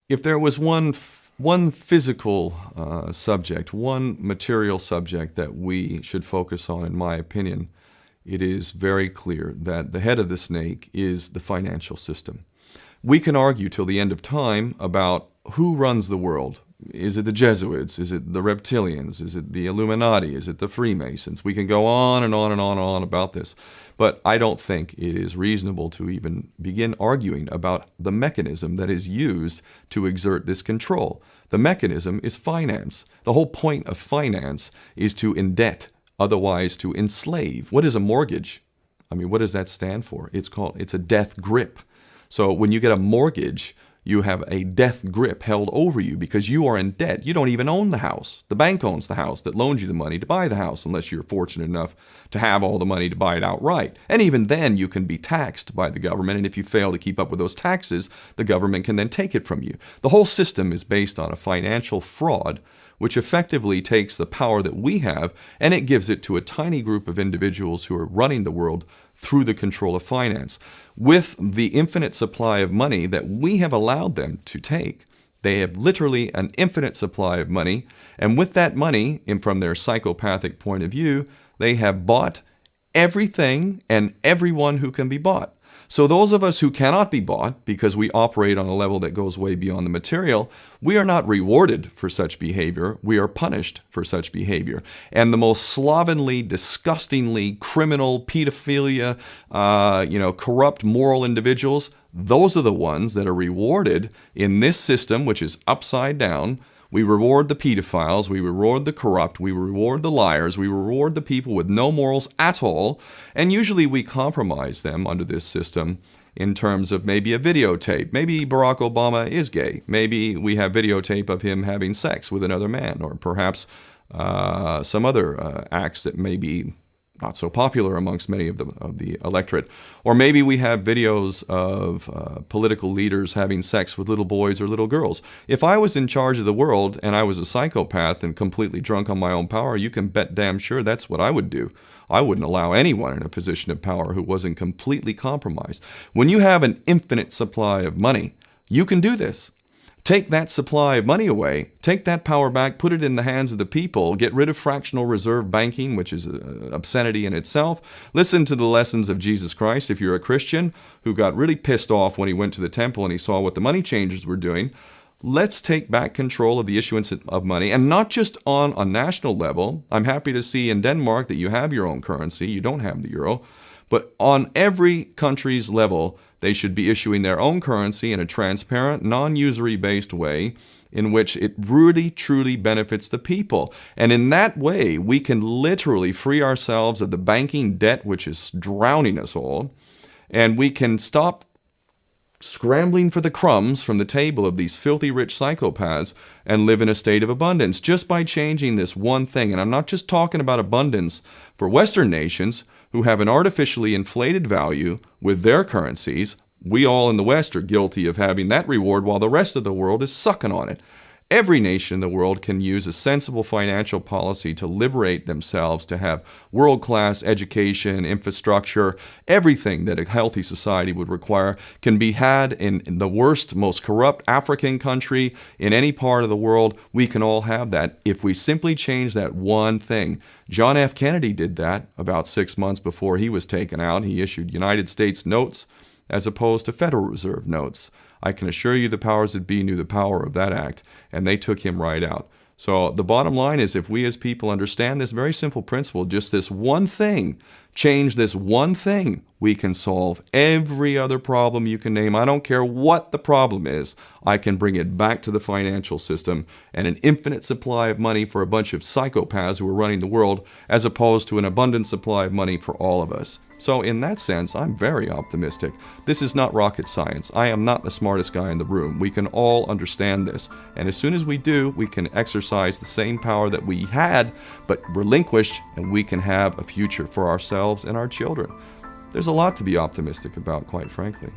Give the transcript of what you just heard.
If there was one physical subject, one material subject that we should focus on, in my opinion, it is very clear that the head of the snake is the financial system. We can argue till the end of time about who runs the world. Is it the Jesuits? Is it the reptilians? Is it the Illuminati? Is it the Freemasons? We can go on and on and on and on about this. But I don't think it is reasonable to even begin arguing about the mechanism that is used to exert this control. The mechanism is finance. The whole point of finance is to indebt, otherwise to enslave. What is a mortgage? I mean, what does that stand for? It's a death grip. So when you get a mortgage, you have a death grip held over you because you are in debt. You don't even own the house. The bank owns the house that loans you the money to buy the house, unless you're fortunate enough to have all the money to buy it outright. And even then, you can be taxed by the government, and if you fail to keep up with those taxes, the government can then take it from you. The whole system is based on a financial fraud, which effectively takes the power that we have and it gives it to a tiny group of individuals who are running the world through the control of finance. With the infinite supply of money that we have allowed them to take, they have literally an infinite supply of money, and with that money, and from their psychopathic point of view, they have bought everything and everyone who can be bought. So those of us who cannot be bought, because we operate on a level that goes way beyond the material, we are not rewarded for such behavior. We are punished for such behavior. And the most slovenly, disgustingly criminal, pedophilia, corrupt moral individuals, those are the ones that are rewarded in this system, which is upside down. We reward the pedophiles, we reward the corrupt, we reward the liars, we reward the people with no morals at all, and usually we compromise them under this system in terms of maybe a videotape. Maybe Barack Obama is gay. Maybe we have videotape of him having sex with another man, or perhaps some other acts that may be not so popular amongst many of the electorate. Or maybe we have videos of political leaders having sex with little boys or little girls. If I was in charge of the world and I was a psychopath and completely drunk on my own power, you can bet damn sure that's what I would do. I wouldn't allow anyone in a position of power who wasn't completely compromised. When you have an infinite supply of money, you can do this. Take that supply of money away, take that power back, put it in the hands of the people, get rid of fractional reserve banking, which is an obscenity in itself. Listen to the lessons of Jesus Christ. If you're a Christian who got really pissed off when he went to the temple and he saw what the money changers were doing, let's take back control of the issuance of money, and not just on a national level. I'm happy to see in Denmark that you have your own currency. You don't have the euro. But on every country's level, they should be issuing their own currency in a transparent, non-usury based way in which it really, truly benefits the people. And in that way, we can literally free ourselves of the banking debt which is drowning us all, and we can stop scrambling for the crumbs from the table of these filthy rich psychopaths and live in a state of abundance just by changing this one thing. And I'm not just talking about abundance for Western nations who have an artificially inflated value with their currencies. We all in the West are guilty of having that reward while the rest of the world is sucking on it. Every nation in the world can use a sensible financial policy to liberate themselves, to have world-class education, infrastructure. Everything that a healthy society would require can be had in the worst, most corrupt African country, in any part of the world. We can all have that if we simply change that one thing. John F. Kennedy did that about 6 months before he was taken out. He issued United States notes as opposed to Federal Reserve notes. I can assure you the powers that be knew the power of that act, and they took him right out. So the bottom line is, if we as people understand this very simple principle, just this one thing, change this one thing, we can solve every other problem you can name. I don't care what the problem is. I can bring it back to the financial system and an infinite supply of money for a bunch of psychopaths who are running the world, as opposed to an abundant supply of money for all of us. So in that sense, I'm very optimistic. This is not rocket science. I am not the smartest guy in the room. We can all understand this. And as soon as we do, we can exercise the same power that we had, but relinquished, and we can have a future for ourselves and our children. There's a lot to be optimistic about, quite frankly.